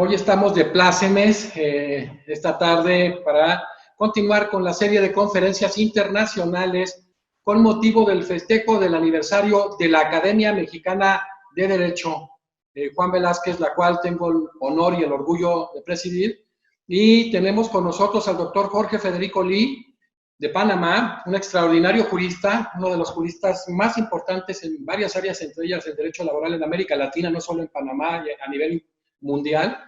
Hoy estamos de plácemes esta tarde para continuar con la serie de conferencias internacionales con motivo del festejo del aniversario de la Academia Mexicana de Derecho, Juan Velázquez, la cual tengo el honor y el orgullo de presidir. Y tenemos con nosotros al doctor Jorge Federico Lee, de Panamá, un extraordinario jurista, uno de los juristas más importantes en varias áreas, entre ellas el derecho laboral en América Latina, no solo en Panamá, a nivel mundial.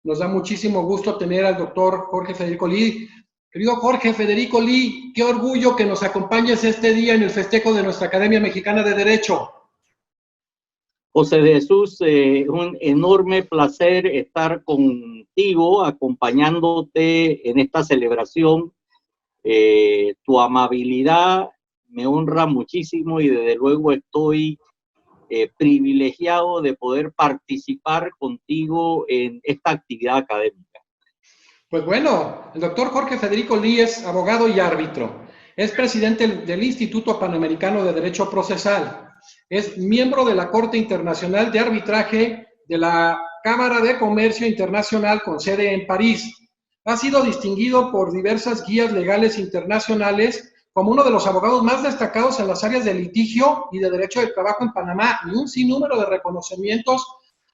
Nos da muchísimo gusto tener al doctor Jorge Federico Lee. Querido Jorge Federico Lee, qué orgullo que nos acompañes este día en el festejo de nuestra Academia Mexicana de Derecho. José de Jesús, un enorme placer estar contigo, acompañándote en esta celebración. Tu amabilidad me honra muchísimo y desde luego estoy privilegiado de poder participar contigo en esta actividad académica. Pues bueno, el doctor Jorge Federico Lee es abogado y árbitro. Es presidente del Instituto Panamericano de Derecho Procesal. Es miembro de la Corte Internacional de Arbitraje de la Cámara de Comercio Internacional con sede en París. Ha sido distinguido por diversas guías legales internacionales como uno de los abogados más destacados en las áreas de litigio y de derecho del trabajo en Panamá, y un sinnúmero de reconocimientos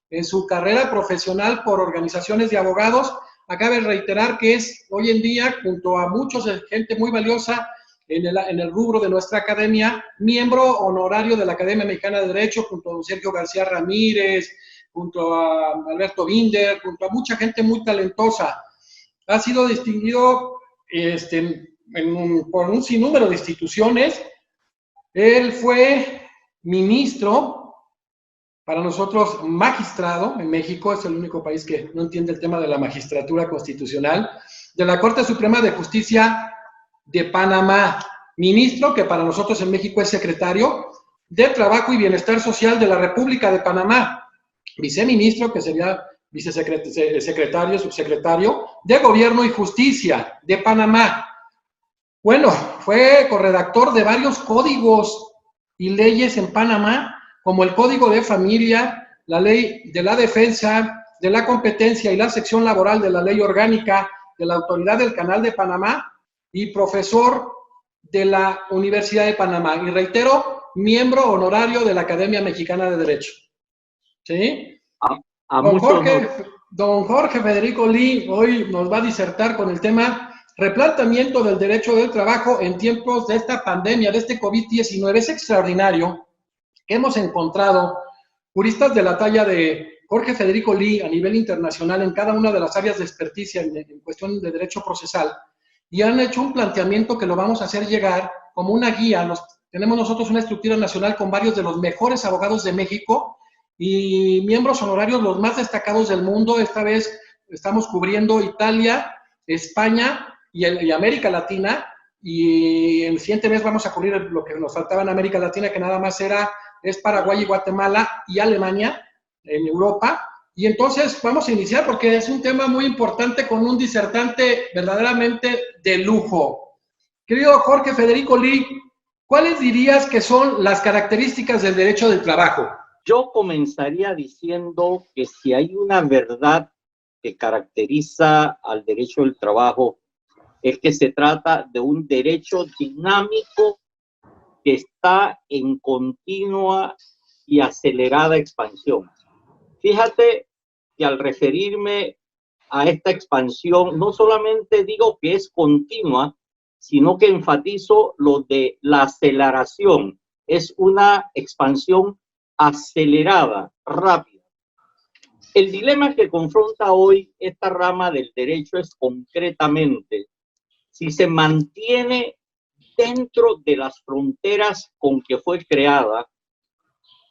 en su carrera profesional por organizaciones de abogados. Acabe de reiterar que es hoy en día, junto a muchos gente muy valiosa en el rubro de nuestra academia, miembro honorario de la Academia Mexicana de Derecho, junto a don Sergio García Ramírez, junto a Alberto Binder, junto a mucha gente muy talentosa. Ha sido distinguido por un sinnúmero de instituciones. Él fue ministro, para nosotros magistrado en México, es el único país que no entiende el tema de la magistratura constitucional, de la Corte Suprema de Justicia de Panamá, ministro, que para nosotros en México es secretario, de Trabajo y Bienestar Social de la República de Panamá, viceministro, que sería vicesecretario, subsecretario, de Gobierno y Justicia de Panamá. Bueno, fue corredactor de varios códigos y leyes en Panamá, como el Código de Familia, la Ley de la Defensa, de la Competencia y la Sección Laboral de la Ley Orgánica de la Autoridad del Canal de Panamá, y profesor de la Universidad de Panamá. Y reitero, miembro honorario de la Academia Mexicana de Derecho. ¿Sí? Don Jorge Federico Lee hoy nos va a disertar con el tema replanteamiento del derecho del trabajo en tiempos de esta pandemia, de este COVID-19. Es extraordinario que hemos encontrado juristas de la talla de Jorge Federico Lee a nivel internacional en cada una de las áreas de experticia en cuestión de derecho procesal, y han hecho un planteamiento que lo vamos a hacer llegar como una guía. Tenemos nosotros una estructura nacional con varios de los mejores abogados de México y miembros honorarios los más destacados del mundo. Esta vez estamos cubriendo Italia, España y América Latina, y el siguiente mes vamos a cubrir lo que nos faltaba en América Latina, que nada más es Paraguay y Guatemala y Alemania en Europa. Y entonces vamos a iniciar porque es un tema muy importante con un disertante verdaderamente de lujo. Querido Jorge Federico Lee, ¿cuáles dirías que son las características del derecho del trabajo? Yo comenzaría diciendo que si hay una verdad que caracteriza al derecho del trabajo, es que se trata de un derecho dinámico que está en continua y acelerada expansión. Fíjate que al referirme a esta expansión, no solamente digo que es continua, sino que enfatizo lo de la aceleración. Es una expansión acelerada, rápida. El dilema que confronta hoy esta rama del derecho es concretamente si se mantiene dentro de las fronteras con que fue creada,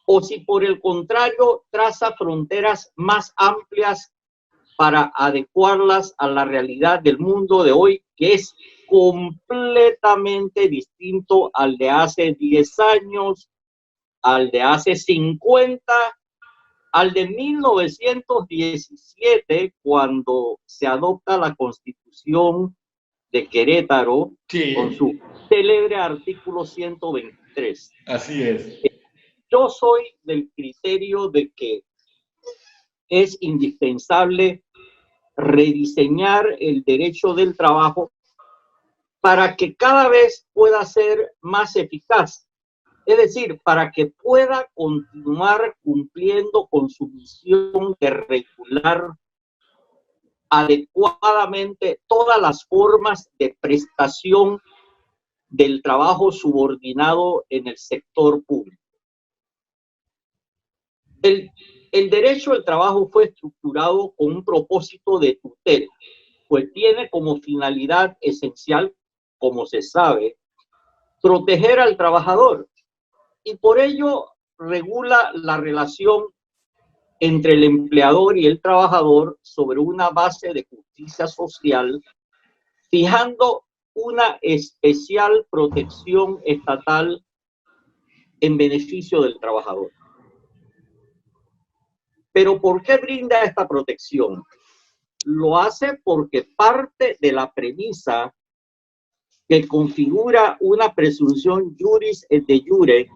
o si por el contrario traza fronteras más amplias para adecuarlas a la realidad del mundo de hoy, que es completamente distinto al de hace 10 años, al de hace 50, al de 1917, cuando se adopta la Constitución de Querétaro, sí, con su célebre artículo 123. Así es. Yo soy del criterio de que es indispensable rediseñar el derecho del trabajo para que cada vez pueda ser más eficaz. Es decir, para que pueda continuar cumpliendo con su misión de regular adecuadamente todas las formas de prestación del trabajo subordinado en el sector público. El derecho al trabajo fue estructurado con un propósito de tutela, pues tiene como finalidad esencial, como se sabe, proteger al trabajador, y por ello regula la relación entre el empleador y el trabajador sobre una base de justicia social, fijando una especial protección estatal en beneficio del trabajador. Pero ¿por qué brinda esta protección? Lo hace porque parte de la premisa que configura una presunción juris et de jure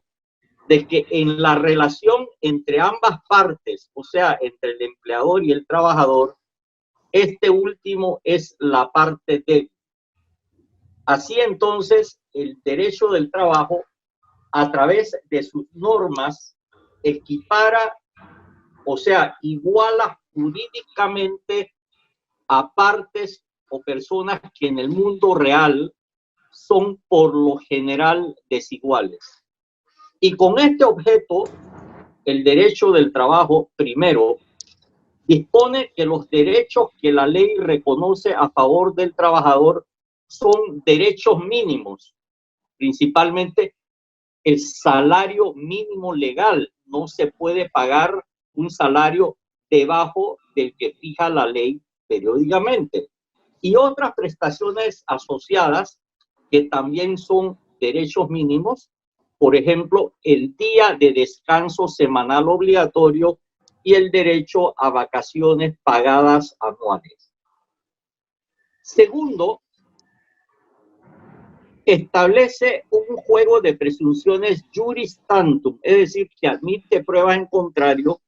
de que en la relación entre ambas partes, o sea, entre el empleador y el trabajador, este último es la parte débil. Así entonces, el derecho del trabajo, a través de sus normas, equipara, o sea, iguala jurídicamente a partes o personas que en el mundo real son por lo general desiguales. Y con este objeto, el derecho del trabajo, primero, dispone que los derechos que la ley reconoce a favor del trabajador son derechos mínimos, principalmente el salario mínimo legal. No se puede pagar un salario debajo del que fija la ley periódicamente. Y otras prestaciones asociadas que también son derechos mínimos, por ejemplo, el día de descanso semanal obligatorio y el derecho a vacaciones pagadas anuales. Segundo, establece un juego de presunciones juris tantum, es decir, que admite pruebas en contrario,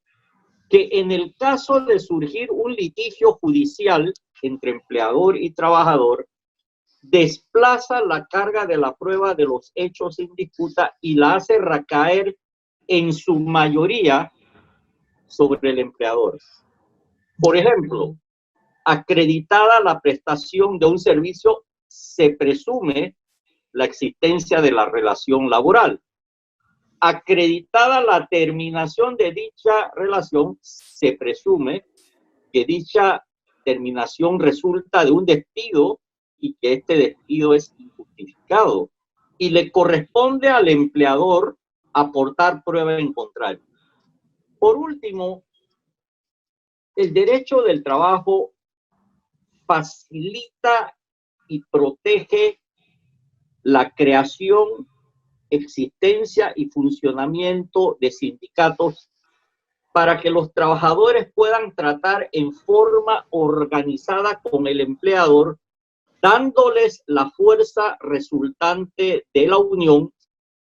que en el caso de surgir un litigio judicial entre empleador y trabajador, desplaza la carga de la prueba de los hechos en disputa y la hace recaer en su mayoría sobre el empleador. Por ejemplo, acreditada la prestación de un servicio, se presume la existencia de la relación laboral. Acreditada la terminación de dicha relación, se presume que dicha terminación resulta de un despido y que este despido es injustificado, y le corresponde al empleador aportar prueba en contrario. Por último, el derecho del trabajo facilita y protege la creación, existencia y funcionamiento de sindicatos para que los trabajadores puedan tratar en forma organizada con el empleador, dándoles la fuerza resultante de la unión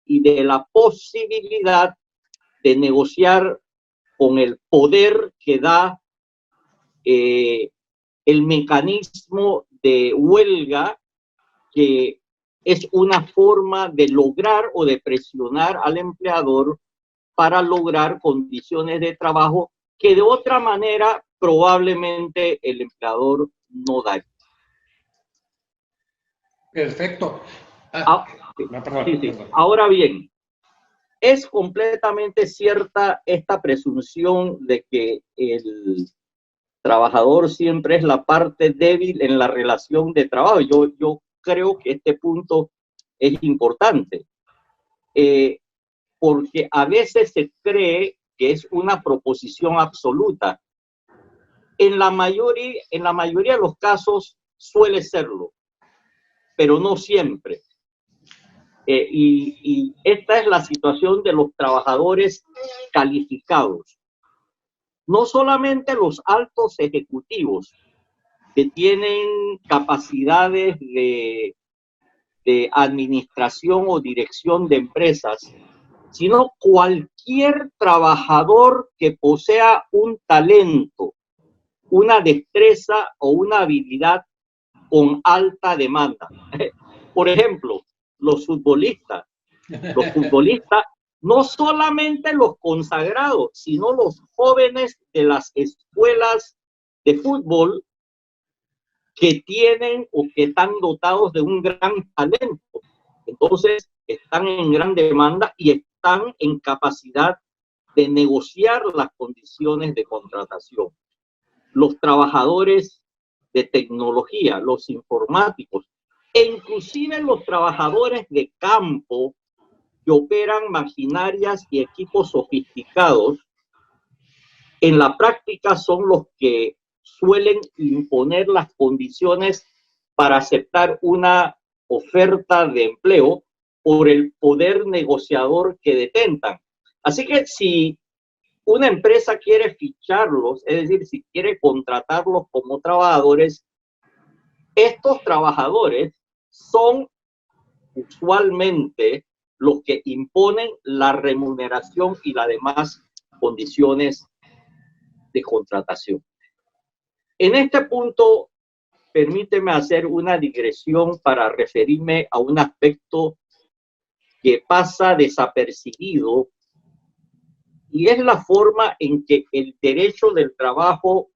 y de la posibilidad de negociar con el poder que da el mecanismo de huelga, que es una forma de lograr o de presionar al empleador para lograr condiciones de trabajo que de otra manera probablemente el empleador no daría. Perfecto. Sí. Ahora bien, es completamente cierta esta presunción de que el trabajador siempre es la parte débil en la relación de trabajo. Yo creo que este punto es importante, porque a veces se cree que es una proposición absoluta. En la mayoría de los casos suele serlo, pero no siempre. Y esta es la situación de los trabajadores calificados. No solamente los altos ejecutivos que tienen capacidades de administración o dirección de empresas, sino cualquier cualquier trabajador que posea un talento, una destreza o una habilidad con alta demanda. Por ejemplo, los futbolistas. Los futbolistas, no solamente los consagrados, sino los jóvenes de las escuelas de fútbol que tienen o que están dotados de un gran talento. Entonces, están en gran demanda y están en capacidad de negociar las condiciones de contratación. Los trabajadores de tecnología, los informáticos, e inclusive los trabajadores de campo que operan maquinarias y equipos sofisticados, en la práctica son los que suelen imponer las condiciones para aceptar una oferta de empleo por el poder negociador que detentan. Así que si una empresa quiere ficharlos, es decir, si quiere contratarlos como trabajadores, estos trabajadores son usualmente los que imponen la remuneración y las demás condiciones de contratación. En este punto, permíteme hacer una digresión para referirme a un aspecto que pasa desapercibido, y es la forma en que el derecho del trabajo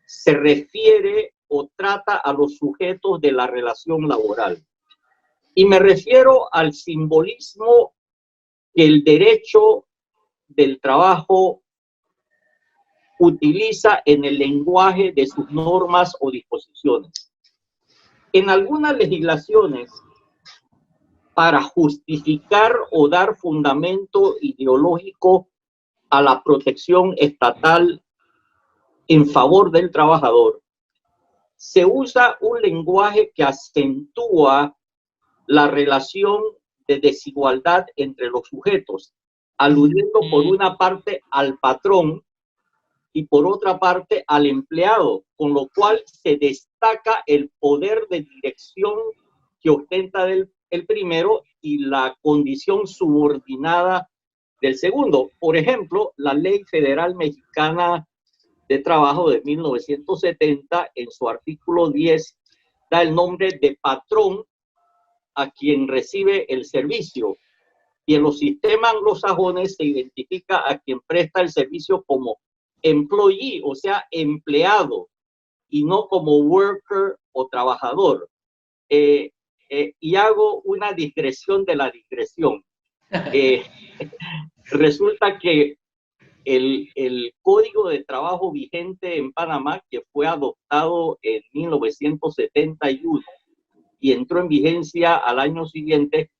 se refiere o trata a los sujetos de la relación laboral. Y me refiero al simbolismo que el derecho del trabajo utiliza en el lenguaje de sus normas o disposiciones. En algunas legislaciones, para justificar o dar fundamento ideológico a la protección estatal en favor del trabajador, se usa un lenguaje que acentúa la relación de desigualdad entre los sujetos, aludiendo por una parte al patrón y por otra parte al empleado, con lo cual se destaca el poder de dirección que ostenta el primero y la condición subordinada del segundo. Por ejemplo, la Ley Federal Mexicana de Trabajo de 1970, en su artículo 10, da el nombre de patrón a quien recibe el servicio, y en los sistemas anglosajones se identifica a quien presta el servicio como employee, o sea, empleado, y no como worker o trabajador. Y hago una digresión de la digresión. Resulta que el Código de Trabajo vigente en Panamá, que fue adoptado en 1971 y entró en vigencia al año siguiente,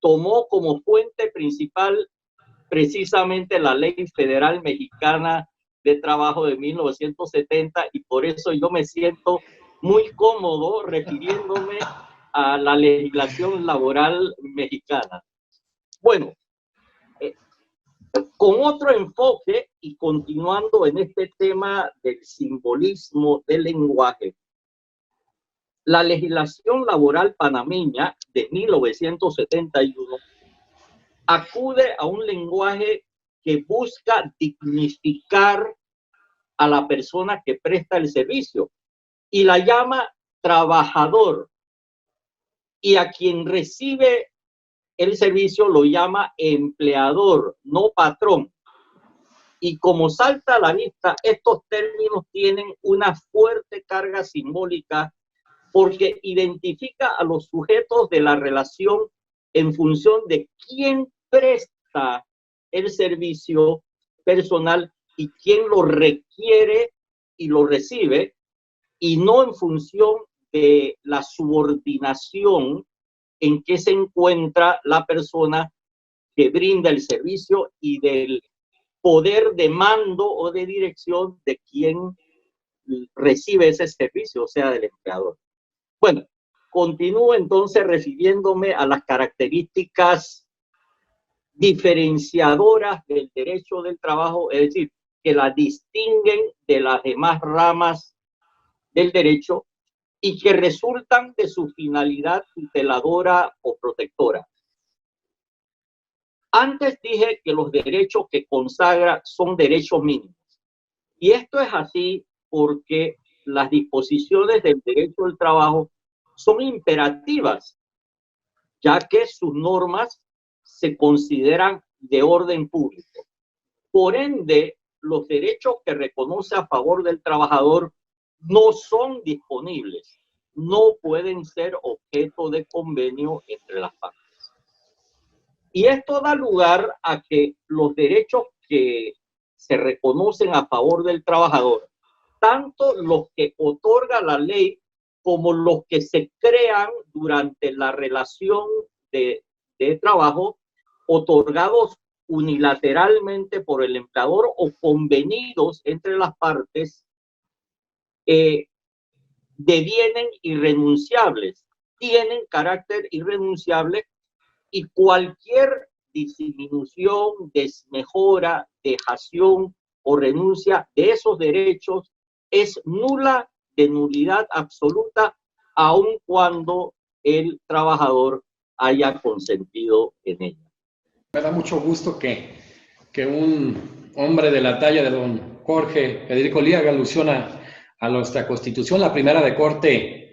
tomó como fuente principal precisamente la Ley Federal Mexicana de Trabajo de 1970, y por eso yo me siento muy cómodo refiriéndome a la legislación laboral mexicana. Bueno, con otro enfoque y continuando en este tema del simbolismo del lenguaje, la legislación laboral panameña de 1971 acude a un lenguaje que busca dignificar a la persona que presta el servicio y la llama trabajador, y a quien recibe el servicio lo llama empleador, no patrón. Y como salta a la vista, estos términos tienen una fuerte carga simbólica porque identifica a los sujetos de la relación en función de quién presta el servicio personal y quién lo requiere y lo recibe, y no en función de la subordinación en que se encuentra la persona que brinda el servicio y del poder de mando o de dirección de quien recibe ese servicio, o sea, del empleador. Bueno, continúo entonces refiriéndome a las características diferenciadoras del derecho del trabajo, es decir, que la distinguen de las demás ramas del derecho y que resultan de su finalidad tuteladora o protectora. Antes dije que los derechos que consagra son derechos mínimos. Y esto es así porque las disposiciones del derecho del trabajo son imperativas, ya que sus normas se consideran de orden público. Por ende, los derechos que reconoce a favor del trabajador no son disponibles, no pueden ser objeto de convenio entre las partes. Y esto da lugar a que los derechos que se reconocen a favor del trabajador, tanto los que otorga la ley como los que se crean durante la relación de trabajo, otorgados unilateralmente por el empleador o convenidos entre las partes, devienen irrenunciables, tienen carácter irrenunciable, y cualquier disminución, desmejora, dejación o renuncia de esos derechos es nula, de nulidad absoluta, aun cuando el trabajador haya consentido en ella. Me da mucho gusto que un hombre de la talla de don Jorge Federico Lie haga alusión a nuestra Constitución, la primera de corte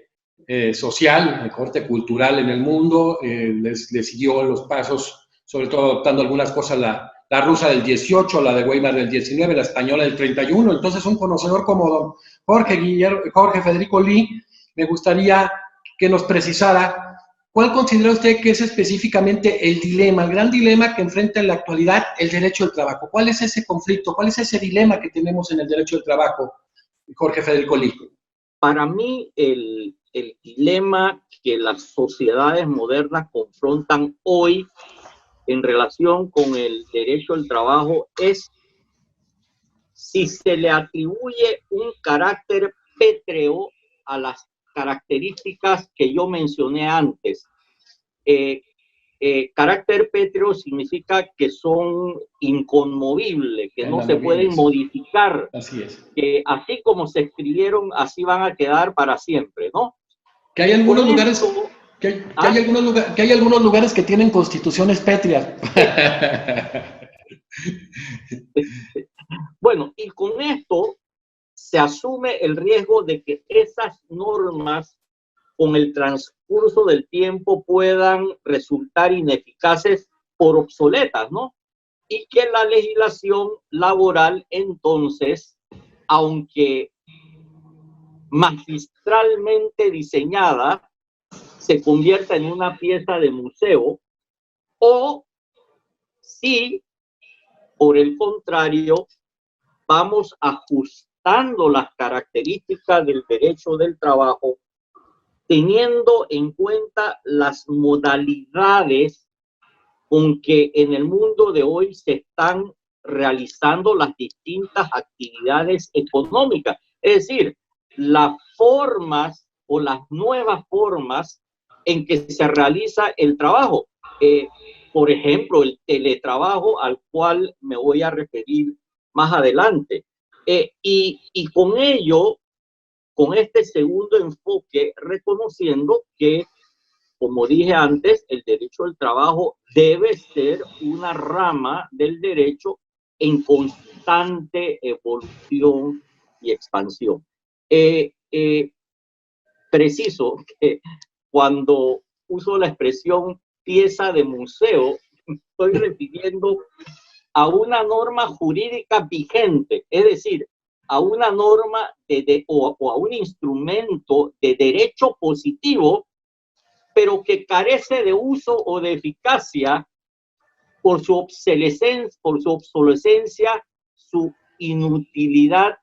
social, de corte cultural en el mundo. Le siguió los pasos, sobre todo adoptando algunas cosas, la rusa del 18, la de Weimar del 19, la española del 31. Entonces, un conocedor como don Jorge Federico Lie, me gustaría que nos precisara ¿cuál considera usted que es específicamente el dilema, el gran dilema que enfrenta en la actualidad el derecho del trabajo? ¿Cuál es ese conflicto? ¿Cuál es ese dilema que tenemos en el derecho del trabajo, Jorge Federico Lie? Para mí, el dilema que las sociedades modernas confrontan hoy en relación con el derecho al trabajo es si se le atribuye un carácter pétreo a las características que yo mencioné antes. Carácter pétreo significa que son inconmovibles, que no se pueden modificar. Así es. Que así como se escribieron, así van a quedar para siempre, ¿no? Que hay algunos lugares... Que hay algunos lugares que tienen constituciones pétreas. Bueno, y con esto se asume el riesgo de que esas normas con el transcurso del tiempo puedan resultar ineficaces por obsoletas, ¿no? Y que la legislación laboral entonces, aunque magistralmente diseñada, se convierta en una pieza de museo, o si, por el contrario, vamos ajustando las características del derecho del trabajo, teniendo en cuenta las modalidades con que en el mundo de hoy se están realizando las distintas actividades económicas. Es decir, las formas o las nuevas formas en que se realiza el trabajo. Por ejemplo, el teletrabajo, al cual me voy a referir más adelante. Y con ello, con este segundo enfoque, reconociendo que, como dije antes, el derecho al trabajo debe ser una rama del derecho en constante evolución y expansión. Preciso que cuando uso la expresión pieza de museo, estoy refiriendo a una norma jurídica vigente, es decir, a una norma o a un instrumento de derecho positivo, pero que carece de uso o de eficacia por su obsolescencia, su inutilidad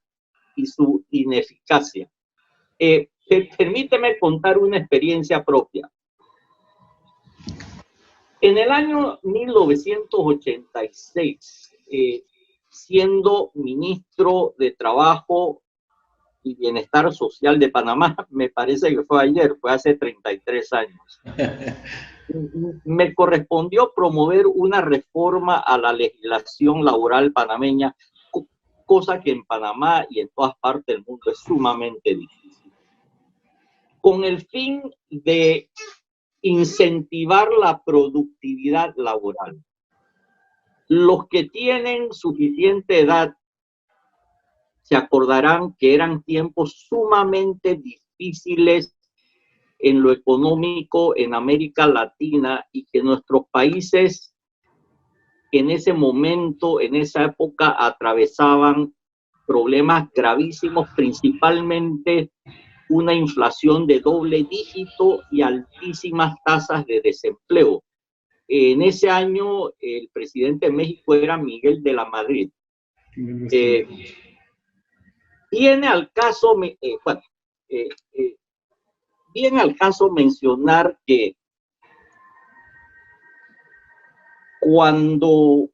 y su ineficacia. Permíteme contar una experiencia propia. En el año 1986, siendo ministro de Trabajo y Bienestar Social de Panamá, me parece que fue ayer, fue hace 33 años, me correspondió promover una reforma a la legislación laboral panameña, cosa que en Panamá y en todas partes del mundo es sumamente difícil, con el fin de incentivar la productividad laboral. Los que tienen suficiente edad se acordarán que eran tiempos sumamente difíciles en lo económico en América Latina y que nuestros países en ese momento, en esa época, atravesaban problemas gravísimos, principalmente una inflación de doble dígito y altísimas tasas de desempleo. En ese año, el presidente de México era Miguel de la Madrid. Viene al caso, viene al caso mencionar que cuando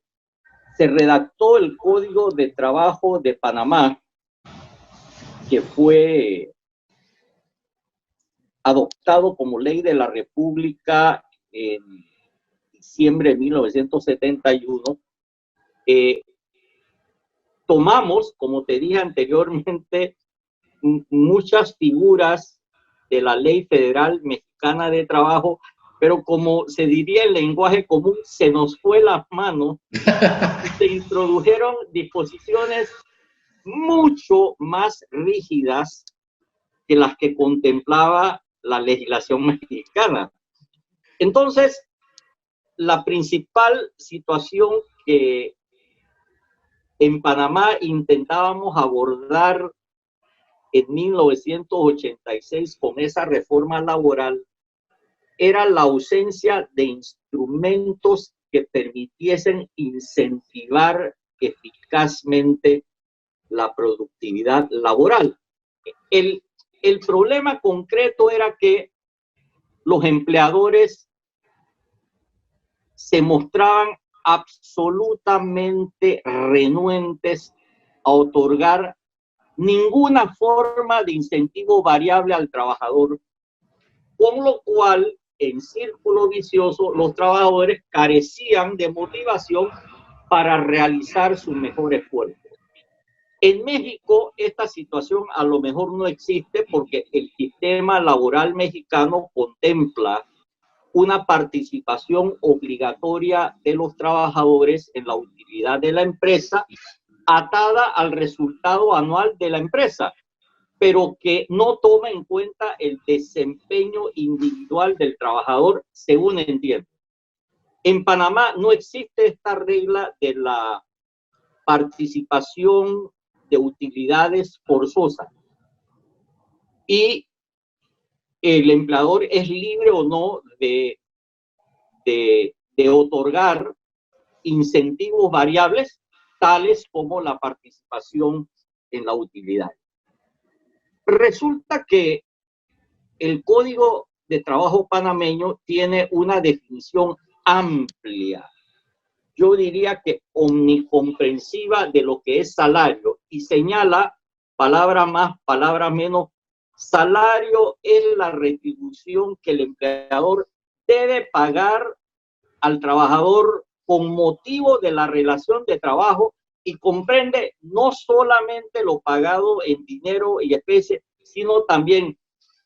se redactó el Código de Trabajo de Panamá, que fue adoptado como ley de la República en diciembre de 1971, tomamos, como te dije anteriormente, muchas figuras de la Ley Federal Mexicana de Trabajo, pero como se diría en lenguaje común, se nos fue las manos y se introdujeron disposiciones mucho más rígidas que las que contemplaba la legislación mexicana. Entonces, la principal situación que en Panamá intentábamos abordar en 1986 con esa reforma laboral era la ausencia de instrumentos que permitiesen incentivar eficazmente la productividad laboral. El problema concreto era que los empleadores se mostraban absolutamente renuentes a otorgar ninguna forma de incentivo variable al trabajador, con lo cual, en círculo vicioso, los trabajadores carecían de motivación para realizar su mejor esfuerzo. En México, esta situación a lo mejor no existe porque el sistema laboral mexicano contempla una participación obligatoria de los trabajadores en la utilidad de la empresa, atada al resultado anual de la empresa, pero que no toma en cuenta el desempeño individual del trabajador, según entiendo. En Panamá no existe esta regla de la participación de utilidades forzosas y el empleador es libre o no de otorgar incentivos variables tales como la participación en la utilidad. Resulta que el Código de Trabajo panameño tiene una definición amplia, yo diría que omnicomprensiva de lo que es salario y señala, palabra más, palabra menos, salario es la retribución que el empleador debe pagar al trabajador con motivo de la relación de trabajo y comprende no solamente lo pagado en dinero y especie, sino también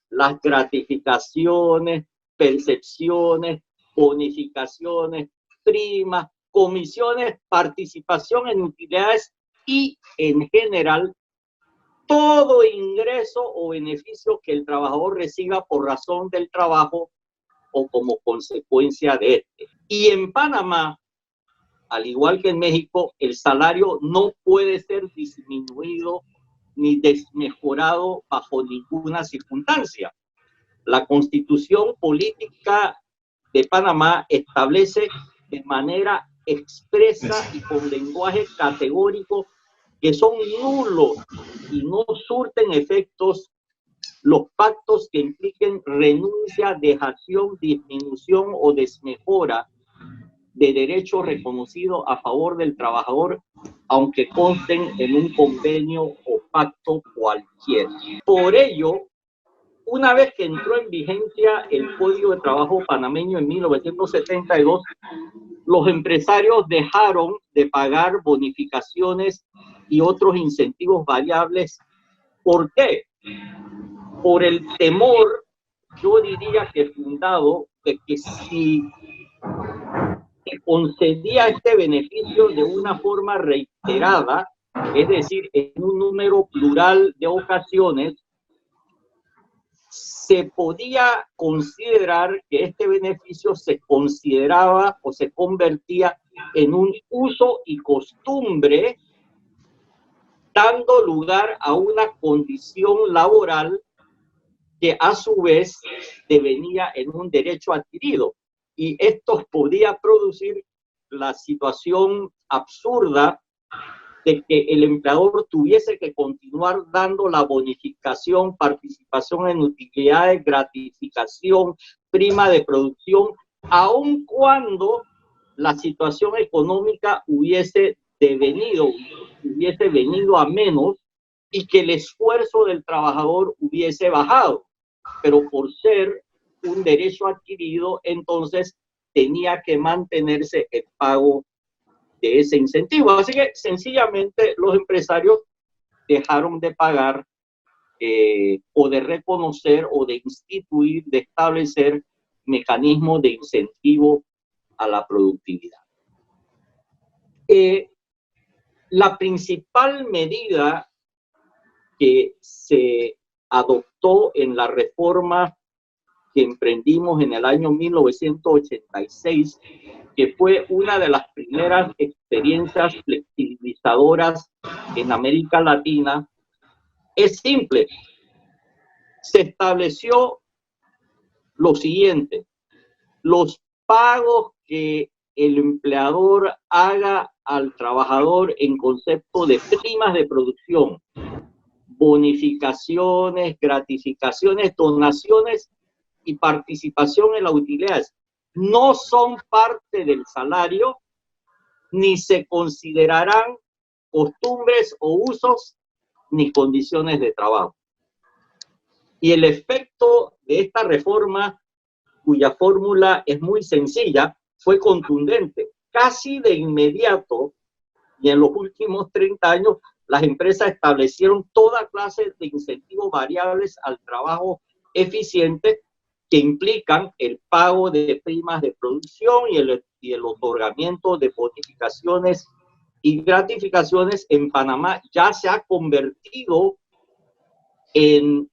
las gratificaciones, percepciones, bonificaciones, primas, comisiones, participación en utilidades y, en general, todo ingreso o beneficio que el trabajador reciba por razón del trabajo o como consecuencia de este. Y en Panamá, al igual que en México, el salario no puede ser disminuido ni desmejorado bajo ninguna circunstancia. La Constitución Política de Panamá establece de manera expresa y con lenguaje categórico que son nulos y no surten efectos los pactos que impliquen renuncia, dejación, disminución o desmejora de derechos reconocidos a favor del trabajador, aunque consten en un convenio o pacto cualquiera. Por ello, una vez que entró en vigencia el Código de Trabajo panameño en 1972, los empresarios dejaron de pagar bonificaciones y otros incentivos variables. ¿Por qué? Por el temor, yo diría que fundado, de que si se concedía este beneficio de una forma reiterada, es decir, en un número plural de ocasiones, se podía considerar que este beneficio se consideraba o se convertía en un uso y costumbre, dando lugar a una condición laboral que a su vez devenía en un derecho adquirido. Y esto podía producir la situación absurda de que el empleador tuviese que continuar dando la bonificación, participación en utilidades, gratificación, prima de producción, aun cuando la situación económica hubiese venido a menos y que el esfuerzo del trabajador hubiese bajado. Pero por ser un derecho adquirido, entonces tenía que mantenerse el pago de ese incentivo. Así que sencillamente los empresarios dejaron de pagar o de reconocer o de instituir, de establecer mecanismos de incentivo a la productividad. La principal medida que se adoptó en la reforma que emprendimos en el año 1986, que fue una de las primeras experiencias flexibilizadoras en América Latina, es simple. Se estableció lo siguiente: los pagos que el empleador haga al trabajador en concepto de primas de producción, bonificaciones, gratificaciones, donaciones y participación en las utilidades no son parte del salario ni se considerarán costumbres o usos ni condiciones de trabajo. Y el efecto de esta reforma, cuya fórmula es muy sencilla, fue contundente. Casi de inmediato, y en los últimos 30 años, las empresas establecieron toda clase de incentivos variables al trabajo eficiente que implican el pago de primas de producción y el otorgamiento de bonificaciones y gratificaciones. En Panamá ya se ha convertido en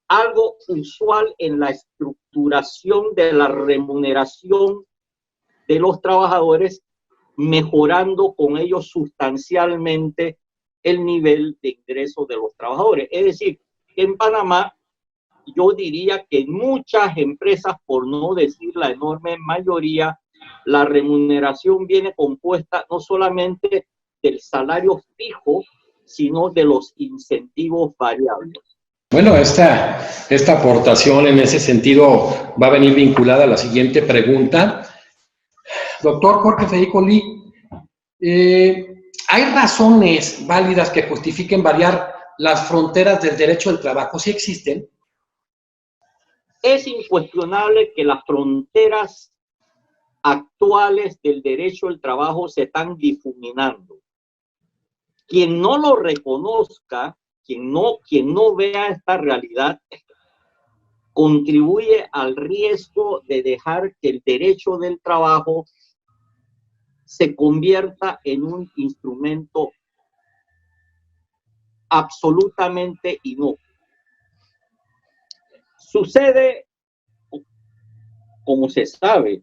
algo usual en la estructuración de la remuneración de los trabajadores, mejorando con ello sustancialmente el nivel de ingreso de los trabajadores. Es decir, que en Panamá, yo diría que en muchas empresas, por no decir la enorme mayoría, la remuneración viene compuesta no solamente del salario fijo, sino de los incentivos variables. Bueno, esta aportación en ese sentido va a venir vinculada a la siguiente pregunta. Doctor Jorge Federico Lee, ¿hay razones válidas que justifiquen variar las fronteras del derecho del trabajo? ¿Sí existen? Es incuestionable que las fronteras actuales del derecho del trabajo se están difuminando. Quien no lo reconozca, quien no vea esta realidad, contribuye al riesgo de dejar que el derecho del trabajo se convierta en un instrumento absolutamente inocuo. Sucede, como se sabe,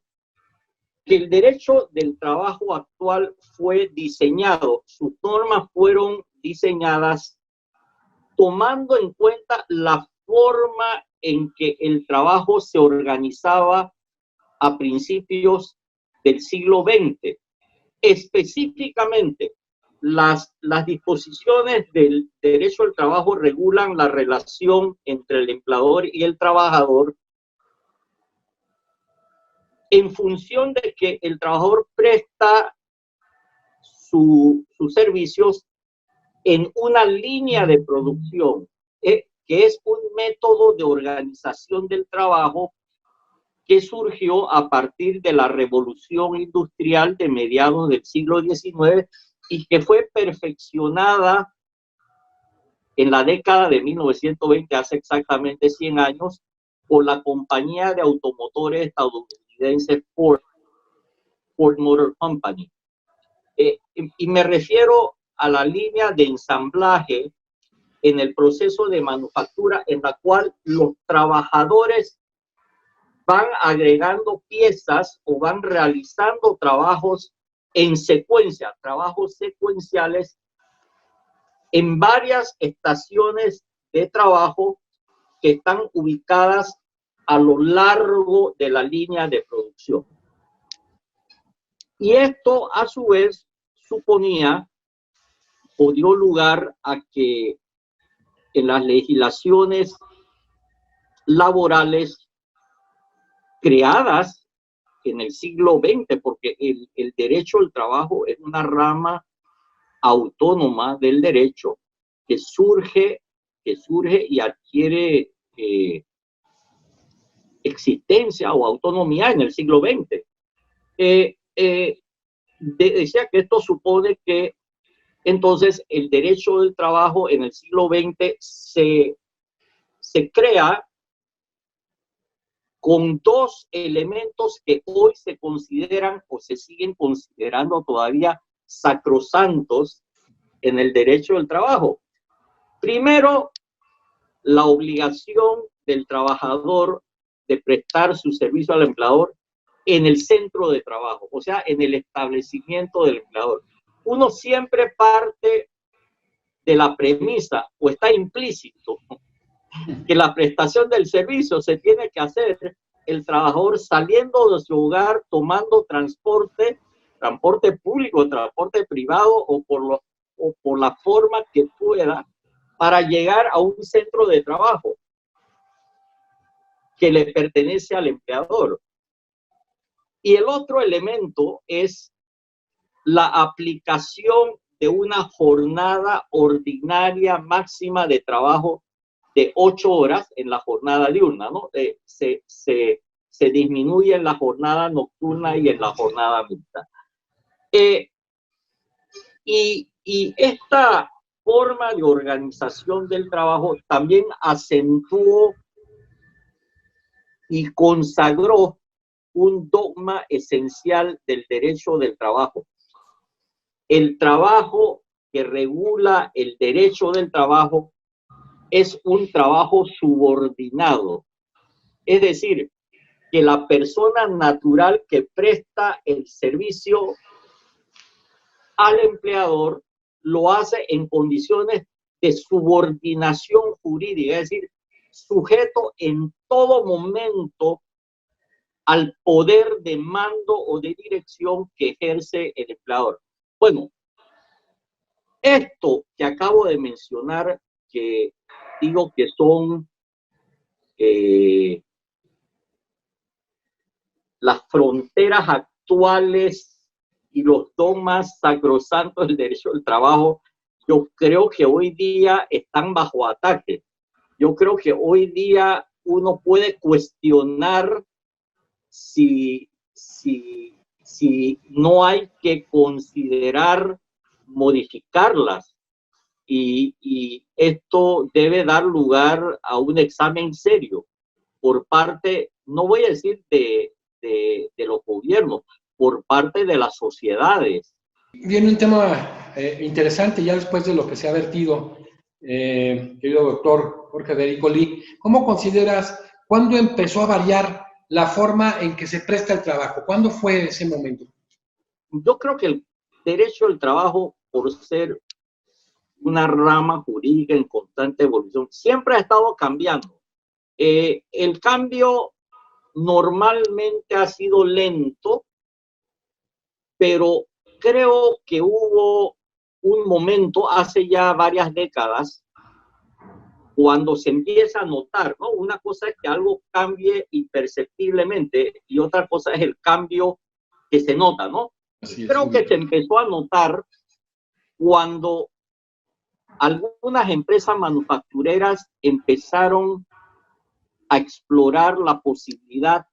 que el derecho del trabajo actual fue diseñado, sus normas fueron diseñadas tomando en cuenta la forma en que el trabajo se organizaba a principios del siglo XX. Específicamente, las disposiciones del derecho al trabajo regulan la relación entre el empleador y el trabajador en función de que el trabajador presta sus servicios en una línea de producción, que es un método de organización del trabajo que surgió a partir de la revolución industrial de mediados del siglo XIX y que fue perfeccionada en la década de 1920, hace exactamente 100 años, por la compañía de automotores estadounidense Ford. Ford Motor Company. Y me refiero a la línea de ensamblaje en el proceso de manufactura en la cual los trabajadores van agregando piezas o van realizando trabajos en secuencia, trabajos secuenciales en varias estaciones de trabajo que están ubicadas a lo largo de la línea de producción. Y esto, a su vez, suponía o dio lugar a que en las legislaciones laborales creadas en el siglo XX, porque el derecho al trabajo es una rama autónoma del derecho que surge y adquiere existencia o autonomía en el siglo XX. Decía que esto supone que entonces el derecho del trabajo en el siglo XX se crea con dos elementos que hoy se consideran o se siguen considerando todavía sacrosantos en el derecho del trabajo. Primero, la obligación del trabajador de prestar su servicio al empleador en el centro de trabajo, o sea, en el establecimiento del empleador. Uno siempre parte de la premisa, o está implícito, que la prestación del servicio se tiene que hacer el trabajador saliendo de su hogar, tomando transporte público, transporte privado o por la forma que pueda para llegar a un centro de trabajo que le pertenece al empleador. Y el otro elemento es la aplicación de una jornada ordinaria máxima de trabajo de 8 horas en la jornada diurna, ¿no? Se disminuye en la jornada nocturna y en la jornada mixta. Y esta forma de organización del trabajo también acentuó y consagró un dogma esencial del derecho del trabajo. El trabajo que regula el derecho del trabajo es un trabajo subordinado. Es decir, que la persona natural que presta el servicio al empleador lo hace en condiciones de subordinación jurídica, es decir, sujeto en todo momento al poder de mando o de dirección que ejerce el empleador. Bueno, esto que acabo de mencionar, que digo que son las fronteras actuales y los dogmas sacrosantos del derecho del trabajo, yo creo que hoy día están bajo ataque. Yo creo que hoy día uno puede cuestionar si no hay que considerar modificarlas. Y esto debe dar lugar a un examen serio por parte, no voy a decir de los gobiernos, por parte de las sociedades. Viene un tema interesante ya después de lo que se ha vertido, querido doctor Jorge Federico Lee. ¿Cómo consideras cuándo empezó a variar la forma en que se presta el trabajo? ¿Cuándo fue ese momento? Yo creo que el derecho del trabajo, por ser una rama jurídica en constante evolución, siempre ha estado cambiando. El cambio normalmente ha sido lento, pero creo que hubo un momento hace ya varias décadas cuando se empieza a notar, ¿no? Una cosa es que algo cambie imperceptiblemente y otra cosa es el cambio que se nota, ¿no? Creo que se empezó a notar cuando algunas empresas manufactureras empezaron a explorar la posibilidad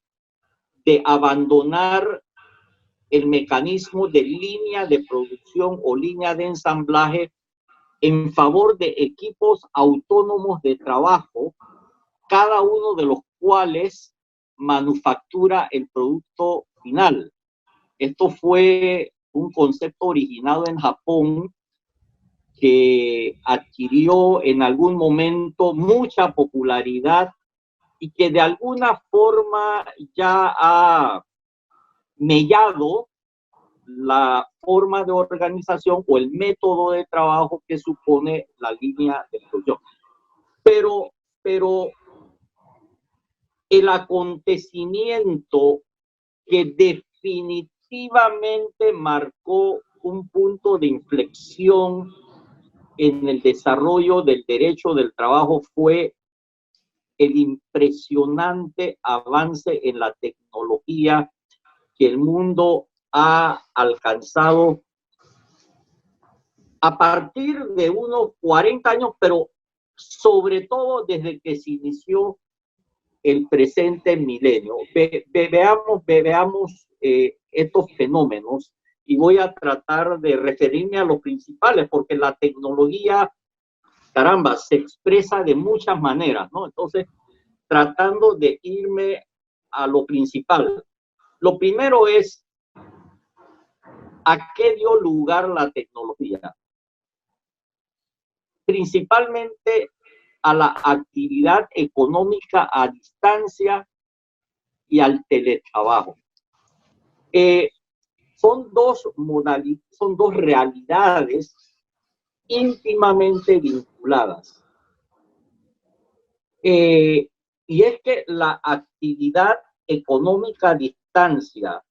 de abandonar el mecanismo de línea de producción o línea de ensamblaje en favor de equipos autónomos de trabajo, cada uno de los cuales manufactura el producto final. Esto fue un concepto originado en Japón que adquirió en algún momento mucha popularidad y que de alguna forma ya ha mellado la forma de organización o el método de trabajo que supone la línea de producción. Pero el acontecimiento que definitivamente marcó un punto de inflexión en el desarrollo del derecho del trabajo fue el impresionante avance en la tecnología que el mundo ha alcanzado a partir de unos 40 años, pero sobre todo desde que se inició el presente milenio. Veamos estos fenómenos y voy a tratar de referirme a los principales porque la tecnología, caramba, se expresa de muchas maneras, ¿no? Entonces, tratando de irme a lo principal. Lo primero es, ¿a qué dio lugar la tecnología? Principalmente a la actividad económica a distancia y al teletrabajo. Son dos realidades íntimamente vinculadas. Y es que la actividad económica a distancia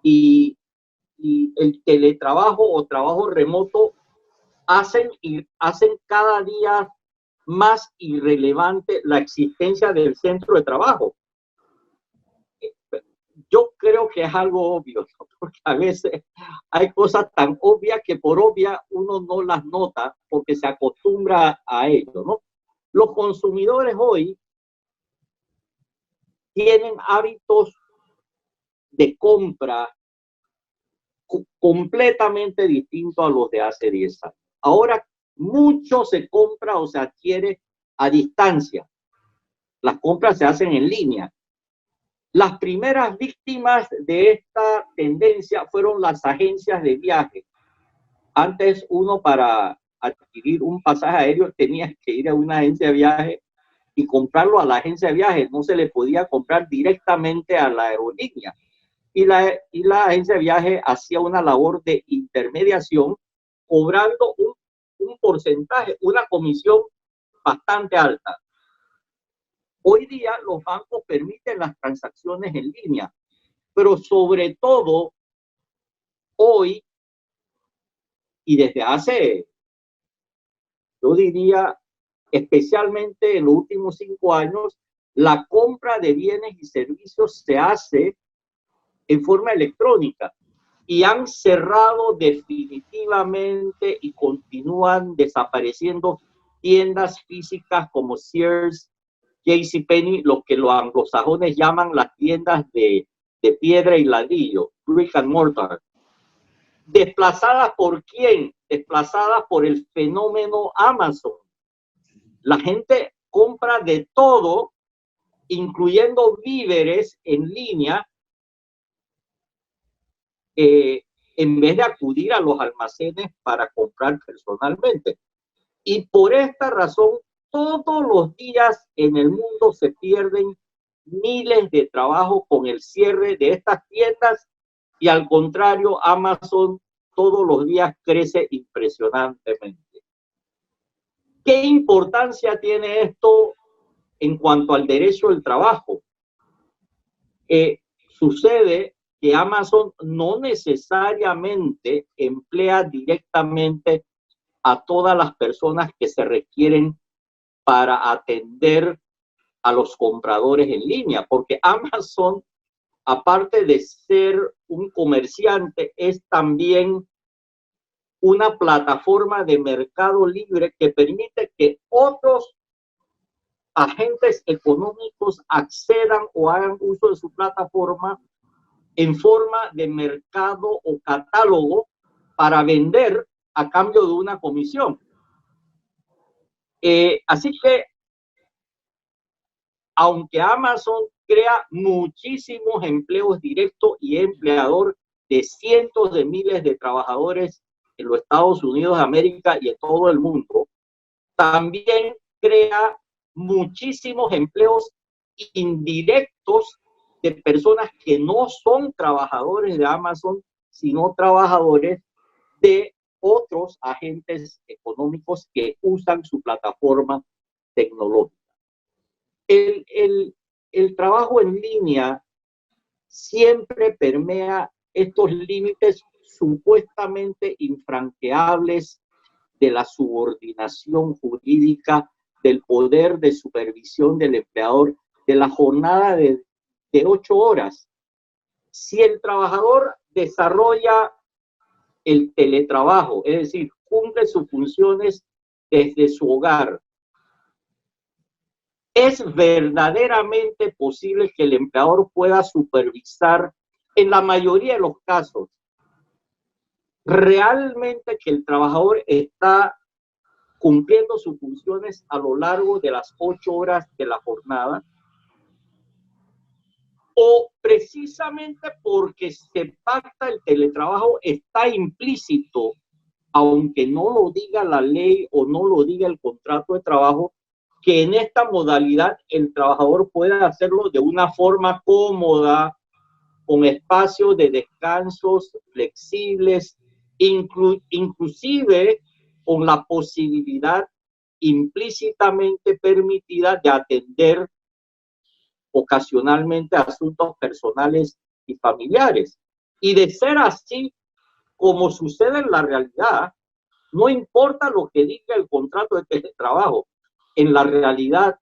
y el teletrabajo o trabajo remoto hacen cada día más irrelevante la existencia del centro de trabajo. Yo creo que es algo obvio, ¿no? Porque a veces hay cosas tan obvias que por obvia uno no las nota porque se acostumbra a ello, ¿no? Los consumidores hoy tienen hábitos de compra completamente distintos a los de hace 10 años. Ahora mucho se compra o se adquiere a distancia. Las compras se hacen en línea. Las primeras víctimas de esta tendencia fueron las agencias de viaje. Antes uno para adquirir un pasaje aéreo tenía que ir a una agencia de viaje y comprarlo a la agencia de viaje. No se le podía comprar directamente a la aerolínea. Y la agencia de viaje hacía una labor de intermediación cobrando un porcentaje, una comisión bastante alta. Hoy día los bancos permiten las transacciones en línea, pero sobre todo hoy y desde hace, yo diría, especialmente en los últimos 5 años, la compra de bienes y servicios se hace en forma electrónica y han cerrado definitivamente y continúan desapareciendo tiendas físicas como Sears, JCPenney, lo que los anglosajones llaman las tiendas de piedra y ladrillo, brick and mortar. ¿Desplazadas por quién? Desplazadas por el fenómeno Amazon. La gente compra de todo, incluyendo víveres en línea, en vez de acudir a los almacenes para comprar personalmente. Y por esta razón, todos los días en el mundo se pierden miles de trabajos con el cierre de estas tiendas y al contrario, Amazon todos los días crece impresionantemente. ¿Qué importancia tiene esto en cuanto al derecho del trabajo? Sucede que Amazon no necesariamente emplea directamente a todas las personas que se requieren para atender a los compradores en línea, porque Amazon, aparte de ser un comerciante, es también una plataforma de mercado libre que permite que otros agentes económicos accedan o hagan uso de su plataforma en forma de mercado o catálogo para vender a cambio de una comisión. Así que, aunque Amazon crea muchísimos empleos directos y empleador de cientos de miles de trabajadores en los Estados Unidos de América y en todo el mundo. También crea muchísimos empleos indirectos de personas que no son trabajadores de Amazon, sino trabajadores de otros agentes económicos que usan su plataforma tecnológica. El trabajo en línea siempre permea estos límites supuestamente infranqueables de la subordinación jurídica, del poder de supervisión del empleador, de la jornada de 8 horas. Si el trabajador desarrolla el teletrabajo, es decir, cumple sus funciones desde su hogar, ¿es verdaderamente posible que el empleador pueda supervisar, en la mayoría de los casos, realmente que el trabajador está cumpliendo sus funciones a lo largo de las 8 horas de la jornada? O precisamente porque se pacta el teletrabajo está implícito, aunque no lo diga la ley o no lo diga el contrato de trabajo, que en esta modalidad el trabajador pueda hacerlo de una forma cómoda, con espacios de descansos flexibles, inclusive con la posibilidad implícitamente permitida de atender ocasionalmente asuntos personales y familiares. Y de ser así, como sucede en la realidad, no importa lo que diga el contrato de teletrabajo, en la realidad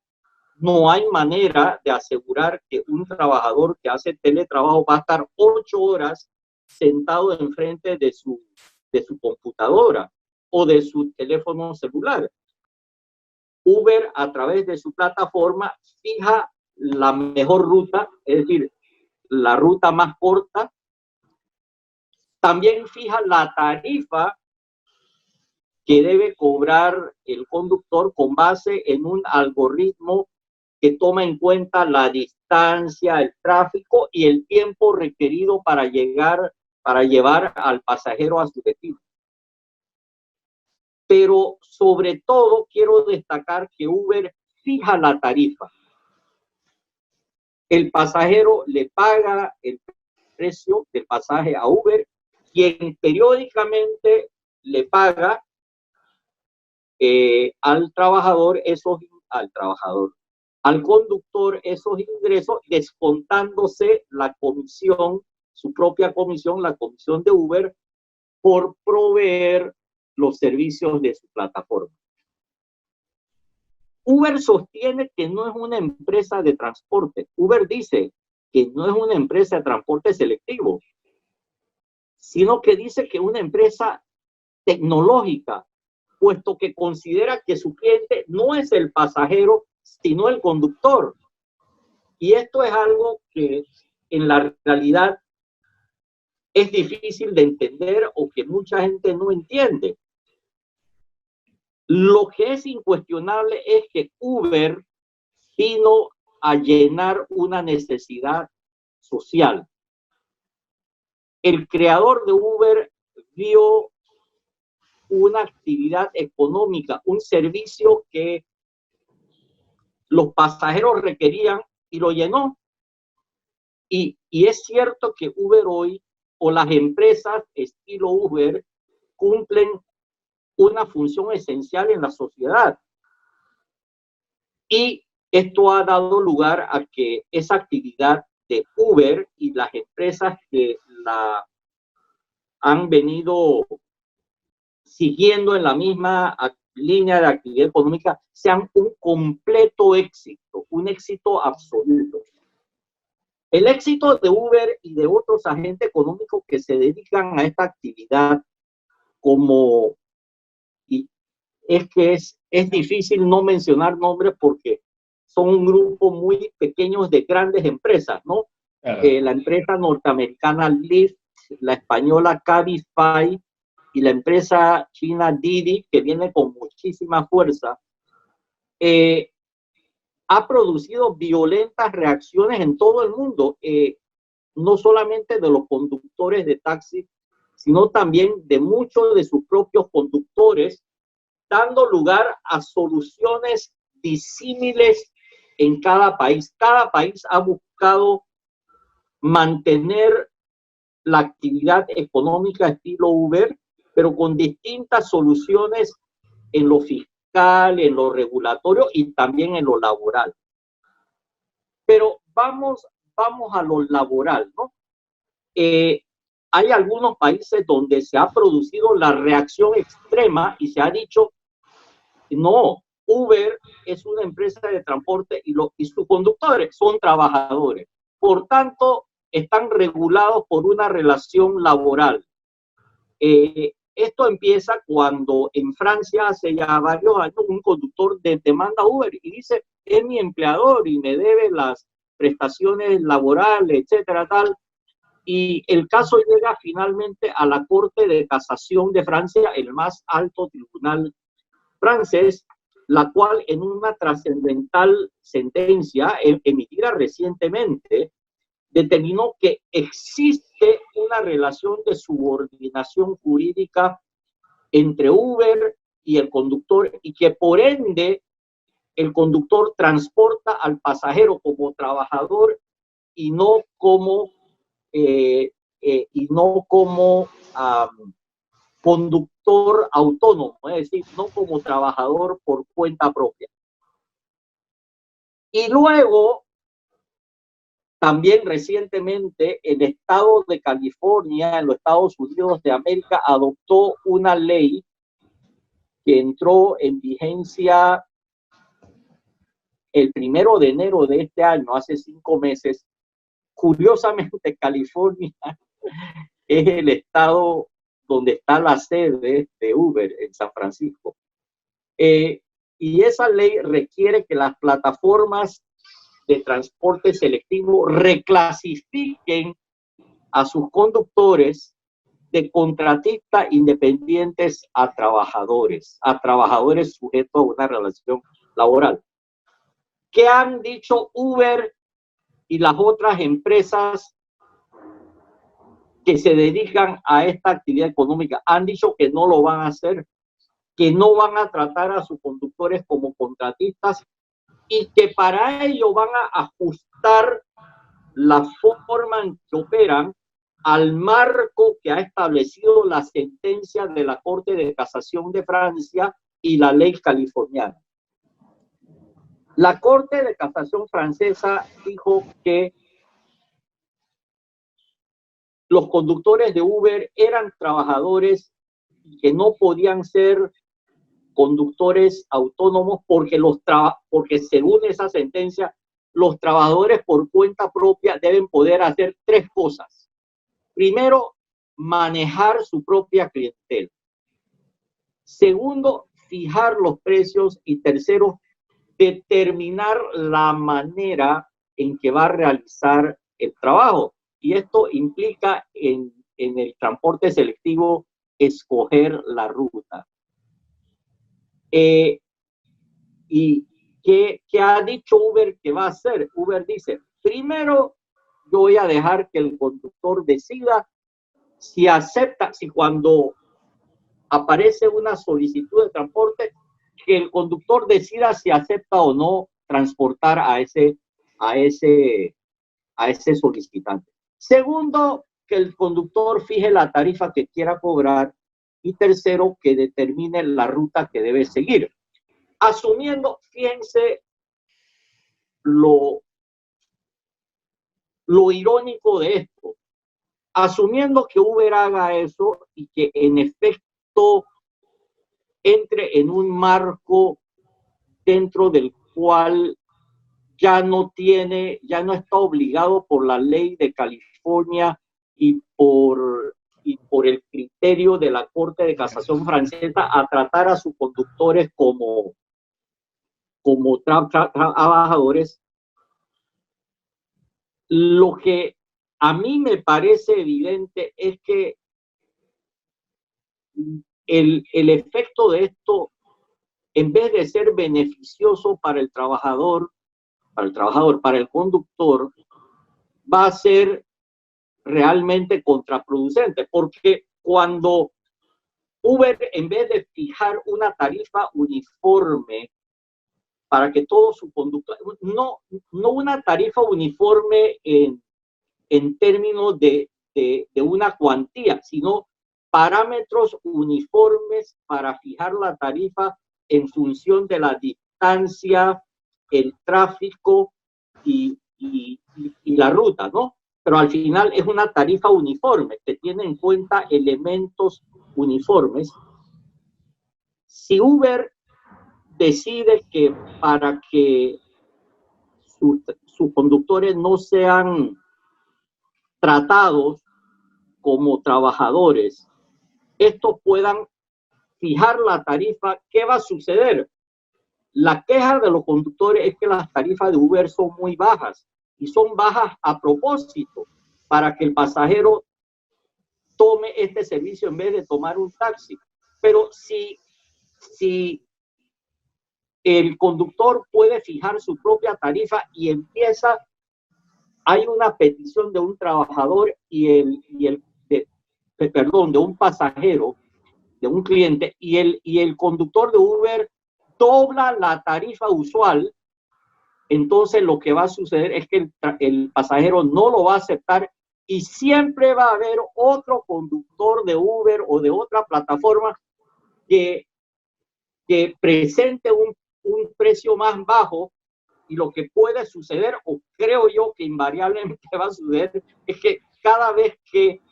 no hay manera de asegurar que un trabajador que hace teletrabajo va a estar 8 horas sentado enfrente de su computadora o de su teléfono celular. Uber, a través de su plataforma, fija la mejor ruta, es decir, la ruta más corta. También fija la tarifa que debe cobrar el conductor con base en un algoritmo que toma en cuenta la distancia, el tráfico y el tiempo requerido para llevar al pasajero a su destino. Pero sobre todo quiero destacar que Uber fija la tarifa. El pasajero le paga el precio del pasaje a Uber, quien periódicamente le paga al conductor esos ingresos, descontándose la comisión, su propia comisión, la comisión de Uber, por proveer los servicios de su plataforma. Uber sostiene que no es una empresa de transporte. Uber dice que no es una empresa de transporte selectivo, sino que dice que es una empresa tecnológica, puesto que considera que su cliente no es el pasajero, sino el conductor. Y esto es algo que en la realidad es difícil de entender o que mucha gente no entiende. Lo que es incuestionable es que Uber vino a llenar una necesidad social. El creador de Uber vio una actividad económica, un servicio que los pasajeros requerían y lo llenó. Y es cierto que Uber hoy, o las empresas estilo Uber, cumplen una función esencial en la sociedad. Y esto ha dado lugar a que esa actividad de Uber y las empresas que la han venido siguiendo en la misma línea de actividad económica sean un completo éxito, un éxito absoluto. El éxito de Uber y de otros agentes económicos que se dedican a esta actividad, es que es difícil no mencionar nombres porque son un grupo muy pequeño de grandes empresas, ¿no? Claro. La empresa norteamericana Lyft, la española Cabify y la empresa china Didi, que viene con muchísima fuerza. ha producido violentas reacciones en todo el mundo, no solamente de los conductores de taxi, sino también de muchos de sus propios conductores, dando lugar a soluciones disímiles en cada país. Cada país ha buscado mantener la actividad económica estilo Uber, pero con distintas soluciones en lo fiscal, en lo regulatorio y también en lo laboral. Pero vamos a lo laboral, ¿no? Hay algunos países donde se ha producido la reacción extrema y se ha dicho, no, Uber es una empresa de transporte y sus conductores son trabajadores. Por tanto, están regulados por una relación laboral. Esto empieza cuando en Francia hace ya varios años un conductor demanda a Uber y dice, es mi empleador y me debe las prestaciones laborales, etcétera, tal. Y el caso llega finalmente a la Corte de Casación de Francia, el más alto tribunal francés, la cual en una trascendental sentencia emitida recientemente determinó que existe una relación de subordinación jurídica entre Uber y el conductor y que por ende el conductor transporta al pasajero como trabajador y no como conductor autónomo, es decir, no como trabajador por cuenta propia. Y luego, también recientemente, el estado de California, en los Estados Unidos de América, adoptó una ley que entró en vigencia el 1 de enero de este año, hace 5 meses. Curiosamente, California es el estado donde está la sede de Uber en San Francisco. Y esa ley requiere que las plataformas de transporte selectivo reclasifiquen a sus conductores de contratistas independientes a trabajadores sujetos a una relación laboral. ¿Qué han dicho Uber y las otras empresas que se dedican a esta actividad económica? Han dicho que no lo van a hacer, que no van a tratar a sus conductores como contratistas y que para ello van a ajustar la forma en que operan al marco que ha establecido la sentencia de la Corte de Casación de Francia y la ley californiana. La Corte de Casación francesa dijo que los conductores de Uber eran trabajadores que no podían ser conductores autónomos porque según esa sentencia, los trabajadores por cuenta propia deben poder hacer 3 cosas. Primero, manejar su propia clientela. Segundo, fijar los precios. Y tercero, determinar la manera en que va a realizar el trabajo. Y esto implica en el transporte selectivo escoger la ruta. ¿Y qué ha dicho Uber que va a hacer? Uber dice, primero yo voy a dejar que el conductor decida si acepta, si cuando aparece una solicitud de transporte, que el conductor decida si acepta o no transportar a ese solicitante. Segundo, que el conductor fije la tarifa que quiera cobrar. Y tercero, que determine la ruta que debe seguir. Asumiendo, fíjense lo irónico de esto, asumiendo que Uber haga eso y que en efecto entre en un marco dentro del cual ya no está obligado por la ley de California y por el criterio de la Corte de Casación francesa a tratar a sus conductores como trabajadores. Lo que a mí me parece evidente es que el efecto de esto, en vez de ser beneficioso para el trabajador, para el trabajador, para el conductor, va a ser realmente contraproducente, porque cuando Uber, en vez de fijar una tarifa uniforme para que todos sus conductores, no una tarifa uniforme en términos de una cuantía, sino parámetros uniformes para fijar la tarifa en función de la distancia, el tráfico y la ruta, ¿no? Pero al final es una tarifa uniforme, que tiene en cuenta elementos uniformes. Si Uber decide que para que sus conductores no sean tratados como trabajadores, estos puedan fijar la tarifa, ¿qué va a suceder? La queja de los conductores es que las tarifas de Uber son muy bajas, y son bajas a propósito, para que el pasajero tome este servicio en vez de tomar un taxi. Pero si el conductor puede fijar su propia tarifa y hay una petición de un trabajador de un pasajero, de un cliente, y el conductor de Uber dobla la tarifa usual, entonces lo que va a suceder es que el pasajero no lo va a aceptar, y siempre va a haber otro conductor de Uber o de otra plataforma que presente un precio más bajo, y lo que puede suceder, o creo yo que invariablemente va a suceder, es que cada vez que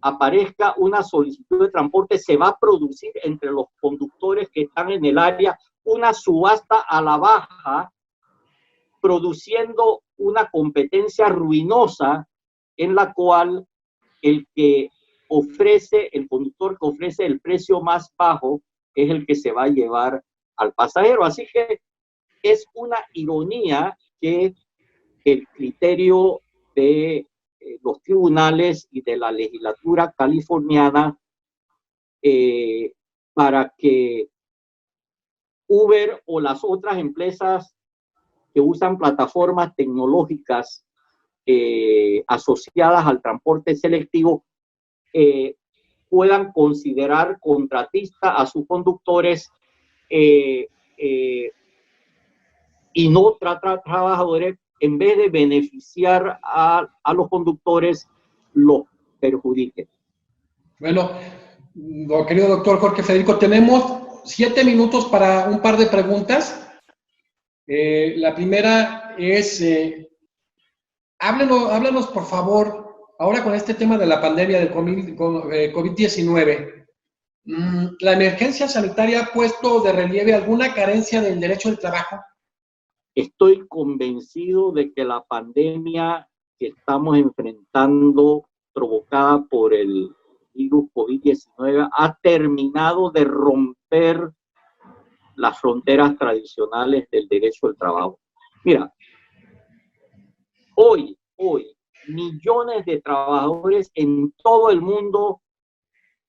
aparezca una solicitud de transporte, se va a producir entre los conductores que están en el área una subasta a la baja, produciendo una competencia ruinosa en la cual el conductor que ofrece el precio más bajo es el que se va a llevar al pasajero. Así que es una ironía que el criterio de los tribunales y de la legislatura californiana para que Uber o las otras empresas que usan plataformas tecnológicas asociadas al transporte selectivo puedan considerar contratista a sus conductores y no trabajadores, en vez de beneficiar a los conductores, los perjudique. Bueno, querido doctor Jorge Federico, tenemos 7 minutos para un par de preguntas. La primera es, háblanos por favor, ahora con este tema de la pandemia del COVID-19, ¿la emergencia sanitaria ha puesto de relieve alguna carencia del derecho del trabajo? Estoy convencido de que la pandemia que estamos enfrentando, provocada por el virus COVID-19, ha terminado de romper las fronteras tradicionales del derecho al trabajo. Mira, hoy, millones de trabajadores en todo el mundo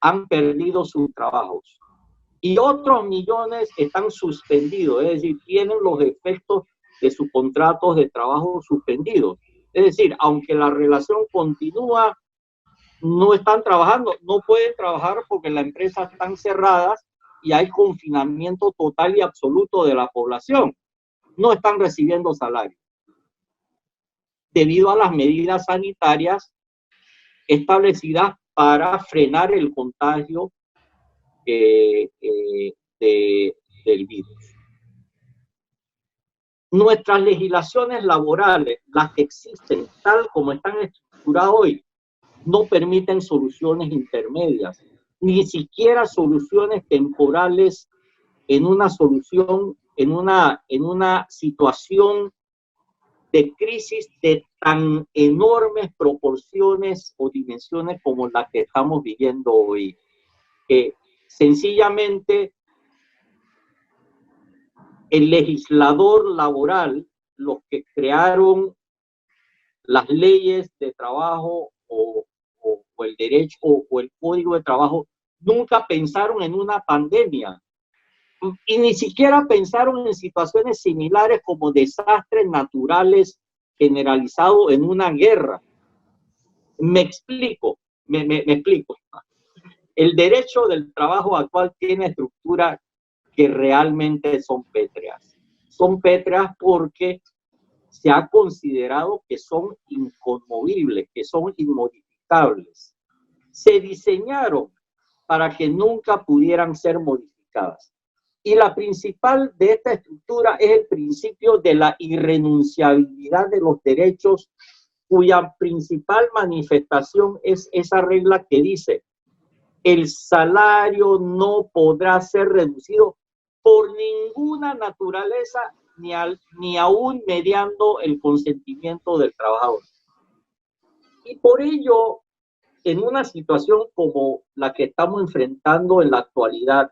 han perdido sus trabajos y otros millones están suspendidos, es decir, tienen los efectos de sus contratos de trabajo suspendidos. Es decir, aunque la relación continúa, no están trabajando, no pueden trabajar porque las empresas están cerradas y hay confinamiento total y absoluto de la población. No están recibiendo salario debido a las medidas sanitarias establecidas para frenar el contagio del virus. Nuestras legislaciones laborales, las que existen tal como están estructuradas hoy, no permiten soluciones intermedias, ni siquiera soluciones temporales en una situación de crisis de tan enormes proporciones o dimensiones como la que estamos viviendo hoy. Sencillamente, el legislador laboral, los que crearon las leyes de trabajo o el derecho o el código de trabajo, nunca pensaron en una pandemia. y ni siquiera pensaron en situaciones similares como desastres naturales generalizados en una guerra. Me explico, me explico. El derecho del trabajo actual tiene estructuras que realmente son pétreas. Son pétreas porque se ha considerado que son inconmovibles, que son inmodificables. Se diseñaron para que nunca pudieran ser modificadas. Y la principal de esta estructura es el principio de la irrenunciabilidad de los derechos, cuya principal manifestación es esa regla que dice: el salario no podrá ser reducido por ninguna naturaleza, ni aún mediando el consentimiento del trabajador. Y por ello, en una situación como la que estamos enfrentando en la actualidad,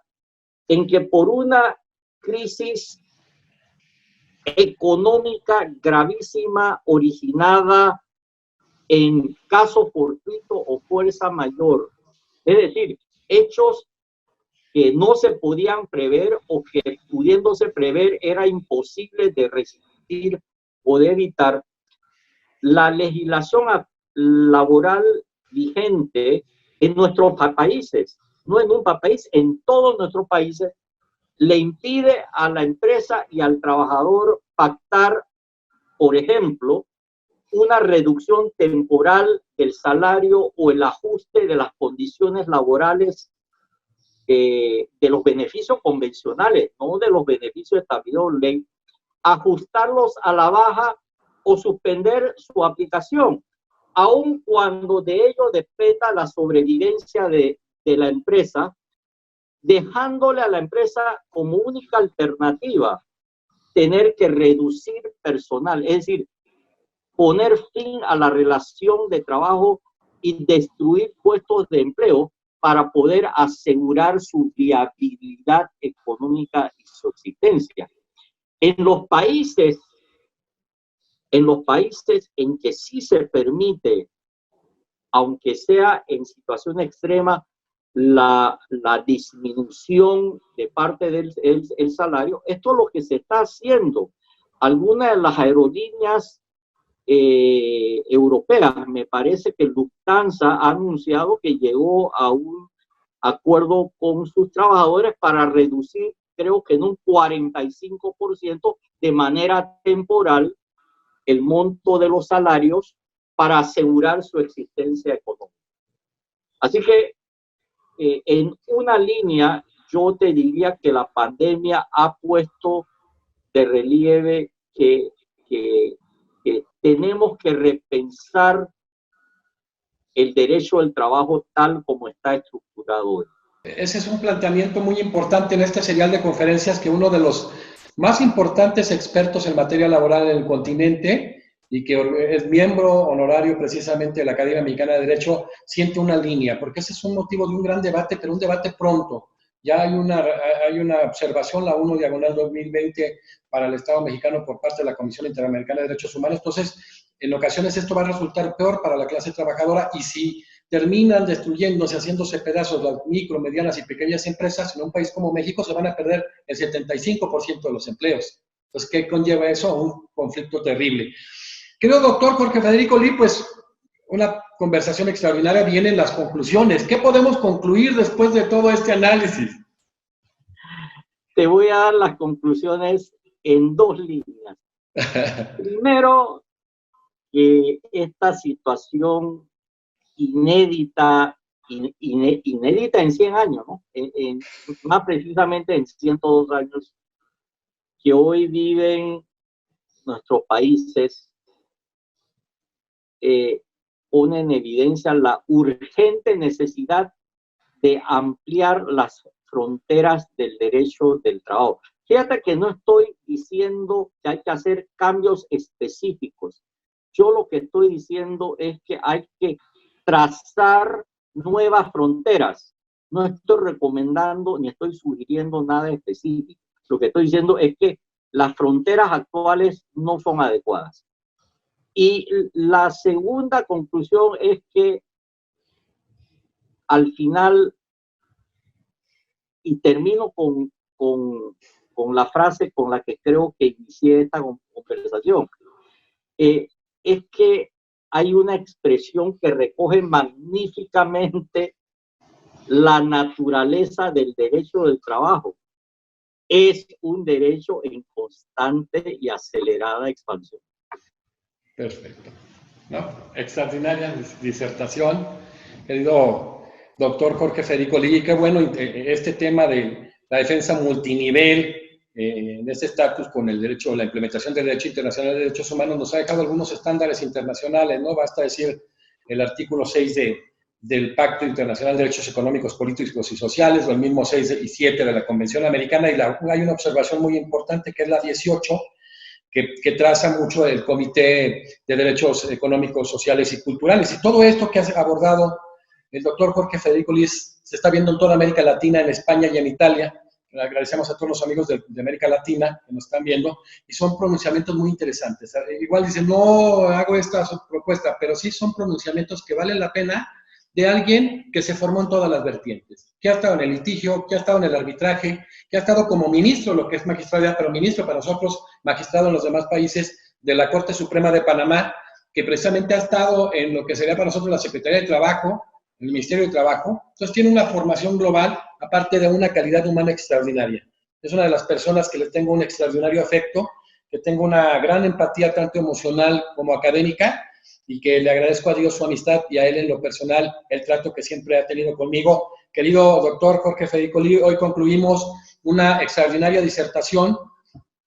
en que por una crisis económica gravísima originada en caso fortuito o fuerza mayor, es decir, hechos que no se podían prever o que pudiéndose prever era imposible de resistir o de evitar, la legislación laboral vigente en nuestros países, no en un país, en todos nuestros países, le impide a la empresa y al trabajador pactar, por ejemplo, una reducción temporal del salario o el ajuste de las condiciones laborales de los beneficios convencionales, no de los beneficios establecidos en ley, ajustarlos a la baja o suspender su aplicación, aun cuando de ello dependa la sobrevivencia de la empresa, dejándole a la empresa como única alternativa tener que reducir personal, es decir, poner fin a la relación de trabajo y destruir puestos de empleo para poder asegurar su viabilidad económica y subsistencia. En los países en que sí se permite, aunque sea en situación extrema, la disminución de parte del el salario, esto es lo que se está haciendo. Algunas de las aerolíneas europeas, me parece que Lufthansa ha anunciado que llegó a un acuerdo con sus trabajadores para reducir, creo que en un 45% de manera temporal, el monto de los salarios para asegurar su existencia económica. Así que en una línea, yo te diría que la pandemia ha puesto de relieve que tenemos que repensar el derecho al trabajo tal como está estructurado hoy. Ese es un planteamiento muy importante en este serial de conferencias que uno de los más importantes expertos en materia laboral en el continente y que es miembro honorario precisamente de la Academia Mexicana de Derecho, siente una línea, porque ese es un motivo de un gran debate, pero un debate pronto. Ya hay una observación, la 1/2020, para el Estado mexicano por parte de la Comisión Interamericana de Derechos Humanos. Entonces, en ocasiones esto va a resultar peor para la clase trabajadora y si terminan destruyéndose, haciéndose pedazos las micro, medianas y pequeñas empresas, en un país como México se van a perder el 75% de los empleos. Entonces, ¿qué conlleva eso? Un conflicto terrible. Querido doctor Jorge Federico Lee, pues una conversación extraordinaria, vienen las conclusiones. ¿Qué podemos concluir después de todo este análisis? Te voy a dar las conclusiones en dos líneas. Primero, que esta situación inédita en 100 años, ¿no? Más precisamente en 102 años, que hoy viven nuestros países, pone en evidencia la urgente necesidad de ampliar las fronteras del derecho del trabajo. Fíjate que no estoy diciendo que hay que hacer cambios específicos. Yo lo que estoy diciendo es que hay que trazar nuevas fronteras. No estoy recomendando ni estoy sugiriendo nada específico. Lo que estoy diciendo es que las fronteras actuales no son adecuadas. Y la segunda conclusión es que al final, y termino con con la frase con la que creo que inicié esta conversación. Es que hay una expresión que recoge magníficamente la naturaleza del derecho del trabajo. Es un derecho en constante y acelerada expansión. Perfecto. ¿No? Extraordinaria disertación, querido doctor Jorge Federico Lee. Qué bueno este tema de la defensa multinivel en este estatus con el derecho, la implementación del derecho internacional de derechos humanos nos ha dejado algunos estándares internacionales, ¿no? Basta decir el artículo 6 del Pacto Internacional de Derechos Económicos, Políticos y Sociales, o el mismo 6 y 7 de la Convención Americana, y hay una observación muy importante que es la 18, que traza mucho el Comité de Derechos Económicos, Sociales y Culturales. Y todo esto que ha abordado el doctor Jorge Federico Liz se está viendo en toda América Latina, en España y en Italia. Le agradecemos a todos los amigos de América Latina que nos están viendo, y son pronunciamientos muy interesantes. Igual dicen, no hago esta propuesta, pero sí son pronunciamientos que valen la pena de alguien que se formó en todas las vertientes, que ha estado en el litigio, que ha estado en el arbitraje, que ha estado como ministro, lo que es magistrado, pero ministro para nosotros, magistrado en los demás países de la Corte Suprema de Panamá, que precisamente ha estado en lo que sería para nosotros la Secretaría de Trabajo, el Ministerio de Trabajo. Entonces tiene una formación global, aparte de una calidad humana extraordinaria. Es una de las personas que le tengo un extraordinario afecto, que tengo una gran empatía tanto emocional como académica, y que le agradezco a Dios su amistad y a él en lo personal el trato que siempre ha tenido conmigo. Querido doctor Jorge Federico Lee, hoy concluimos una extraordinaria disertación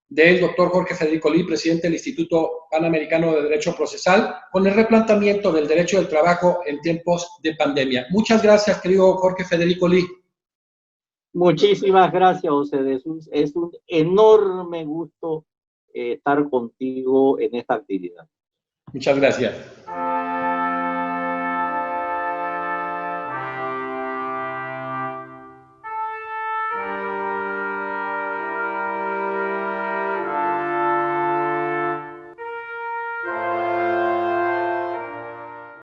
del doctor Jorge Federico Lee, presidente del Instituto Panamericano de Derecho Procesal, con el replanteamiento del derecho del trabajo en tiempos de pandemia. Muchas gracias, querido Jorge Federico Lee. Muchísimas gracias, José. Es un enorme gusto estar contigo en esta actividad. Muchas gracias.